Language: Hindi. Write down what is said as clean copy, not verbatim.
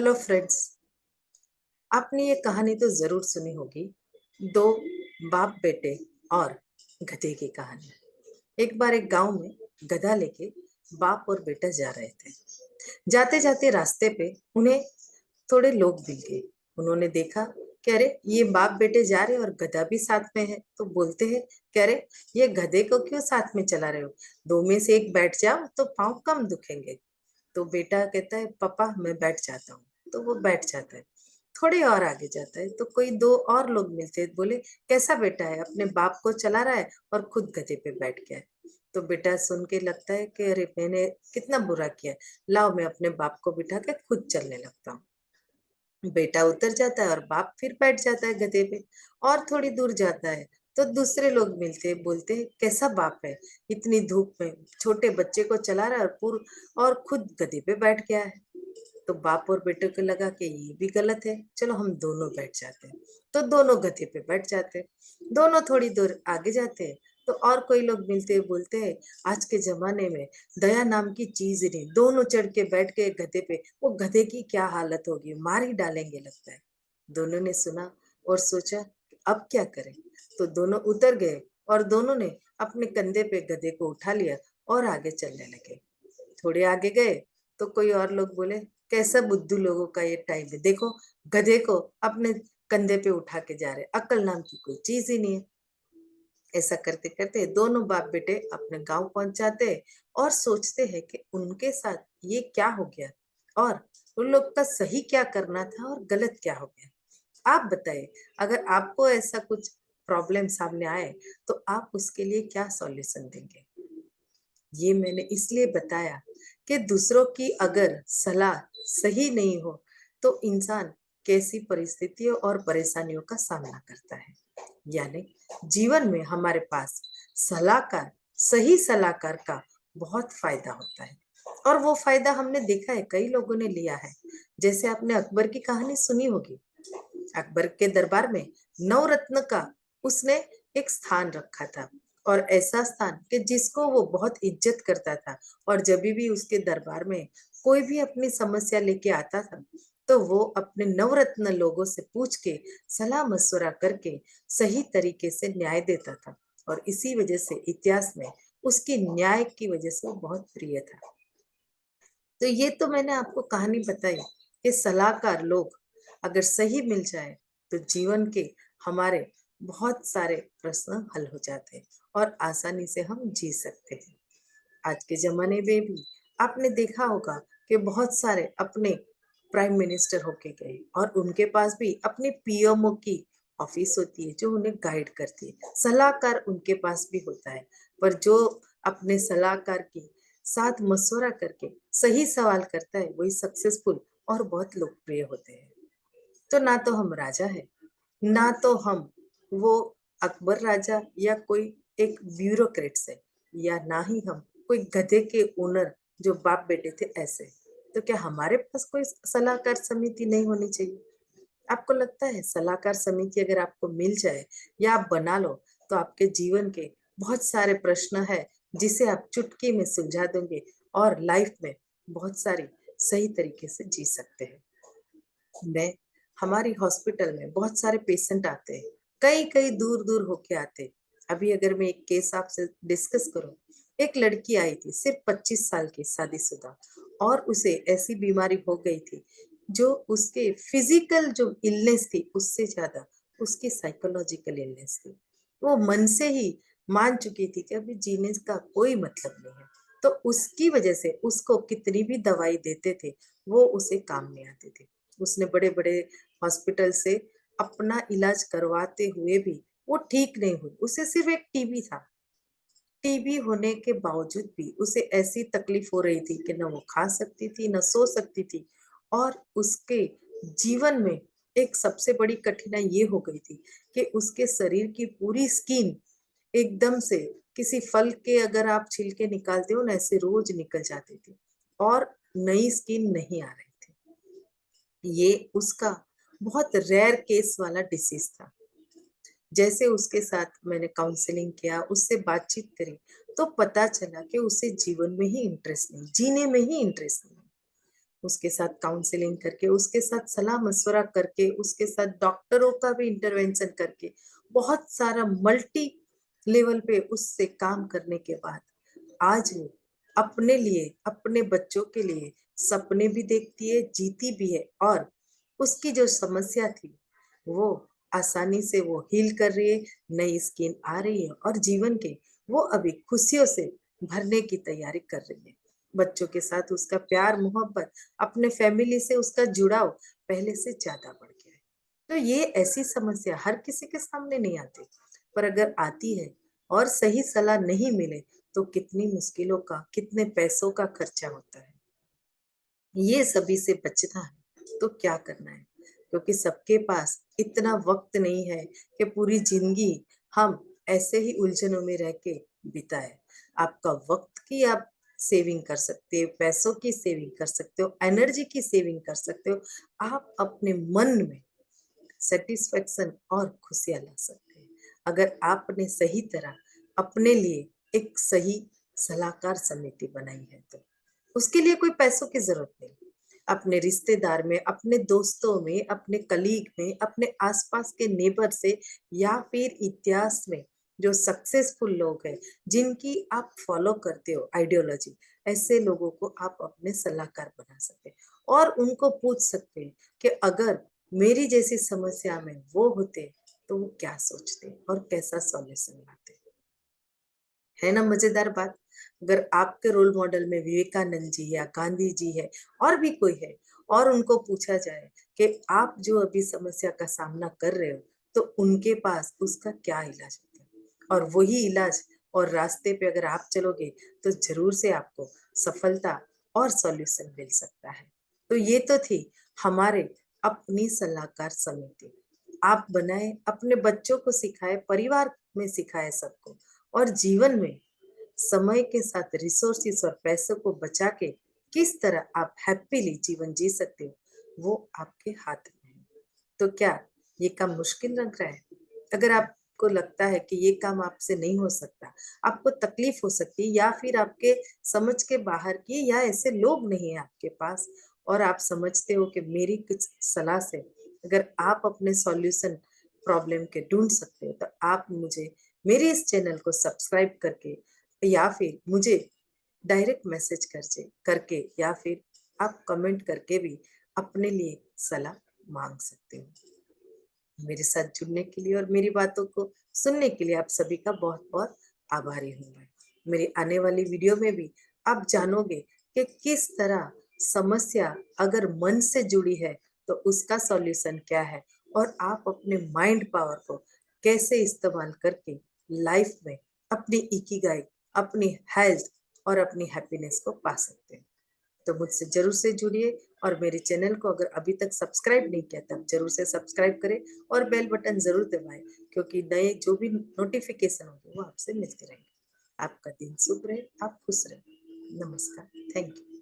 Hello friends. आपने ये कहानी तो जरूर सुनी होगी। दो बाप बेटे और गधे की कहानी। एक बार एक गांव में गधा लेके बाप और बेटा जा रहे थे। जाते जाते रास्ते पे उन्हें थोड़े लोग मिल गए। उन्होंने देखा कि अरे ये बाप बेटे जा रहे और गधा भी साथ में है, तो बोलते हैं कि अरे ये गधे को क्यों साथ में चला रहे हो, दो में से एक बैठ जाओ तो पाँव कम दुखेंगे। तो बेटा कहता है पापा मैं बैठ जाता हूँ, तो वो बैठ जाता है। थोड़े और आगे जाता है तो कोई दो और लोग मिलते हैं, बोले कैसा बेटा है, अपने बाप को चला रहा है और खुद गधे पे बैठ गया है। तो बेटा सुन के लगता है कि अरे मैंने कितना बुरा किया, लाओ मैं अपने बाप को बिठा के खुद चलने लगता हूँ। बेटा उतर जाता है और बाप फिर बैठ जाता है गधे पे। और थोड़ी दूर जाता है तो दूसरे लोग मिलते हैं, बोलते हैं कैसा बाप है, इतनी धूप में छोटे बच्चे को चला रहा है और और खुद गधे पे बैठ गया है। तो बाप और बेटे को लगा कि ये भी गलत है, चलो हम दोनों बैठ जाते हैं। तो दोनों गधे पे बैठ जाते हैं। दोनों थोड़ी दूर आगे जाते हैं तो और कोई लोग मिलते हैं, बोलते हैं आज के जमाने में दया नाम की चीज ही नहीं, दोनों चढ़ के बैठ गए गधे पे, वो गधे की क्या हालत होगी, मार ही डालेंगे लगता है। दोनों ने सुना और सोचा अब क्या करें। तो दोनों उतर गए और दोनों ने अपने कंधे पे गधे को उठा लिया और आगे चलने लगे। थोड़े आगे गए तो कोई और लोग बोले कैसा बुद्धू लोगों का ये टाइम है, देखो गधे को अपने कंधे पे उठा के जा रहे, अक्ल नाम की कोई चीज ही नहीं है। ऐसा करते करते दोनों बाप बेटे अपने गांव पहुंच जाते हैं और सोचते हैं कि उनके साथ ये क्या हो गया और उन लोग का सही क्या करना था और गलत क्या हो गया। आप बताइए, अगर आपको ऐसा कुछ प्रॉब्लम सामने आए तो आप उसके लिए क्या सॉल्यूशन देंगे। ये मैंने इसलिए बताया कि दूसरों की अगर सलाह सही नहीं हो तो इंसान कैसी परिस्थितियों और परेशानियों का सामना करता है। यानी जीवन में हमारे पास सलाहकार, सही सलाहकार का बहुत फायदा होता है। और वो फायदा हमने देखा है, कई लोगों ने लिया है। जैसे आपने अकबर की कहानी सुनी होगी। अकबर के दरबार में नवरत्न का उसने एक स्थान रखा था, और ऐसा स्थान कि जिसको वो बहुत इज्जत करता था। और जब भी उसके दरबार में कोई भी अपनी समस्या लेके आता था तो वो अपने नवरत्न लोगों से पूछ के सलाह मशवरा करके सही तरीके से न्याय देता था। और इसी वजह से इतिहास में उसकी न्याय की वजह से वो बहुत प्रिय था। तो ये तो मैंने आपको कहानी बताई कि सलाहकार लोग अगर सही मिल जाए तो जीवन के हमारे बहुत सारे प्रश्न हल हो जाते हैं और आसानी से हम जी सकते हैं। आज के जमाने में भी आपने देखा होगा कि बहुत सारे अपने प्राइम मिनिस्टर होके गए और उनके पास भी अपनी पीएमओ की ऑफिस होती है जो उन्हें गाइड करती है, सलाहकार उनके पास भी होता है। पर जो अपने सलाहकार की साथ मशवरा करके सही सवाल करता है वही सक्सेसफुल और बहुत लोकप्रिय होते हैं। तो ना तो हम राजा है, ना तो हम वो अकबर राजा या कोई एक ब्यूरोक्रेट्स है, या ना ही हम कोई गधे के ओनर जो बाप बेटे थे ऐसे। तो क्या हमारे पास कोई सलाहकार समिति नहीं होनी चाहिए। आपको लगता है सलाहकार समिति अगर आपको मिल जाए या आप बना लो तो आपके जीवन के बहुत सारे प्रश्न है जिसे आप चुटकी में सुलझा दोगे और लाइफ में बहुत सारी सही तरीके से जी सकते हैं। मैं हमारी हॉस्पिटल में बहुत सारे पेशेंट आते हैं, कई कई दूर दूर होके आते हैं। अभी अगर मैं एक केस आपसे डिस्कस करूं, एक लड़की आई थी सिर्फ 25 साल की, शादीशुदा, और उसे ऐसी बीमारी हो गई थी जो उसके फिजिकल जो इलनेस थी उससे ज्यादा उसकी साइकोलॉजिकल इलनेस थी। वो मन से ही मान चुकी थी कि अभी जीने का कोई मतलब नहीं है। तो उसकी वजह से उसको कितनी भी दवाई देते थे वो उसे काम नहीं आती थी। उसने बड़े बड़े हॉस्पिटल से अपना इलाज करवाते हुए भी वो ठीक नहीं हुई। उसे सिर्फ एक टीबी था। टीबी होने के बावजूद भी उसे ऐसी तकलीफ हो रही थी कि न वो खा सकती थी न सो सकती थी। और उसके जीवन में एक सबसे बड़ी कठिनाई ये हो गई थी कि उसके शरीर की पूरी स्किन एकदम से किसी फल के अगर आप छिलके निकालते हो ना ऐसे रोज निकल जाती थी और नई स्किन नहीं आ रही थी। ये उसका बहुत रेयर केस वाला डिसीज था। जैसे उसके साथ मैंने काउंसलिंग किया, उससे बातचीत करी, तो पता चला कि उसे जीवन में ही इंटरेस्ट नहीं, जीने में ही इंटरेस्ट नहीं। उसके साथ काउंसलिंग करके, उसके साथ सलाह मशवरा करके, उसके साथ डॉक्टरों का भी इंटरवेंशन करके, बहुत सारा मल्टी लेवल पे उससे काम करने के बाद आज वो अपने लिए, अपने बच्चों के लिए सपने भी देखती है, जीती भी है, और उसकी जो समस्या थी वो आसानी से वो हील कर रही है, नई स्किन आ रही है, और जीवन के वो अभी खुशियों से भरने की तैयारी कर रही है। बच्चों के साथ उसका प्यार मोहब्बत, अपने फैमिली से उसका जुड़ाव पहले से ज्यादा बढ़ गया है। तो ये ऐसी समस्या हर किसी के सामने नहीं आती, पर अगर आती है और सही सलाह नहीं मिले तो कितनी मुश्किलों का, कितने पैसों का खर्चा होता है। ये सभी से बचना है तो क्या करना है? क्योंकि सबके पास इतना वक्त नहीं है कि पूरी जिंदगी हम ऐसे ही उलझनों में रह के बिताए। आपका वक्त की आप सेविंग कर सकते हो, पैसों की सेविंग कर सकते हो, एनर्जी की सेविंग कर सकते हो। आप अपने मन में सेटिस्फेक्शन और खुशियां ला सकते हैं अगर आपने सही तरह अपने लिए एक सही सलाहकार समिति बनाई है तो। उसके लिए कोई पैसों की जरूरत नहीं। अपने रिश्तेदार में, अपने दोस्तों में, अपने कलीग में, अपने आसपास के नेबर से, या फिर इतिहास में जो सक्सेसफुल लोग हैं जिनकी आप फॉलो करते हो आइडियोलॉजी, ऐसे लोगों को आप अपने सलाहकार बना सकते हैं और उनको पूछ सकते हैं कि अगर मेरी जैसी समस्या में वो होते तो वो क्या सोचते और कैसा सॉल्यूशन लाते। है ना मजेदार बात? अगर आपके रोल मॉडल में विवेकानंद जी या गांधी जी है और भी कोई है, और उनको पूछा जाए कि आप जो अभी समस्या का सामना कर रहे हो तो उनके पास उसका क्या इलाज होता है, और वही इलाज और रास्ते पे अगर आप चलोगे तो जरूर से आपको सफलता और सॉल्यूशन मिल सकता है। तो ये तो थी हमारे अपनी सलाहकार समिति। आप बनाए, अपने बच्चों को सिखाए, परिवार में सिखाए सबको, और जीवन में समय के साथ रिसोर्सेस और पैसों को बचा के किस तरह आप हैप्पीली जीवन जी सकते हो वो आपके हाथ में है। तो क्या ये काम मुश्किल लग रहा है? अगर आपको लगता है कि ये काम आपसे नहीं हो सकता, आपको तकलीफ हो सकती है, या फिर आपके समझ के बाहर की, या ऐसे लोग नहीं है आपके पास, और आप समझते हो कि मेरी कुछ सलाह से अगर आप अपने सॉल्यूशन प्रॉब्लम के ढूंढ सकते हो तो आप मुझे मेरे इस चैनल को सब्सक्राइब करके, या फिर मुझे डायरेक्ट मैसेज करके, या फिर आप कमेंट करके भी अपने लिए सलाह मांग सकते हो। मेरे साथ जुड़ने के लिए और मेरी बातों को सुनने के लिए आप सभी का बहुत बहुत आभारी हूँ मैं। मेरी आने वाली वीडियो में भी आप जानोगे कि किस तरह समस्या अगर मन से जुड़ी है तो उसका सॉल्यूशन क्या है, और आप अपने माइंड पावर को कैसे इस्तेमाल करके लाइफ में अपनी इकिगाई, अपनी हेल्थ और अपनी हैप्पीनेस को पा सकते हैं। तो मुझसे जरूर से जुड़िए, और मेरे चैनल को अगर अभी तक सब्सक्राइब नहीं किया तब जरूर से सब्सक्राइब करें और बेल बटन जरूर दबाएं, क्योंकि नए जो भी नोटिफिकेशन होंगे वो आपसे मिलते रहेंगे। आपका दिन शुभ रहे, आप खुश रहे। नमस्कार, थैंक यू।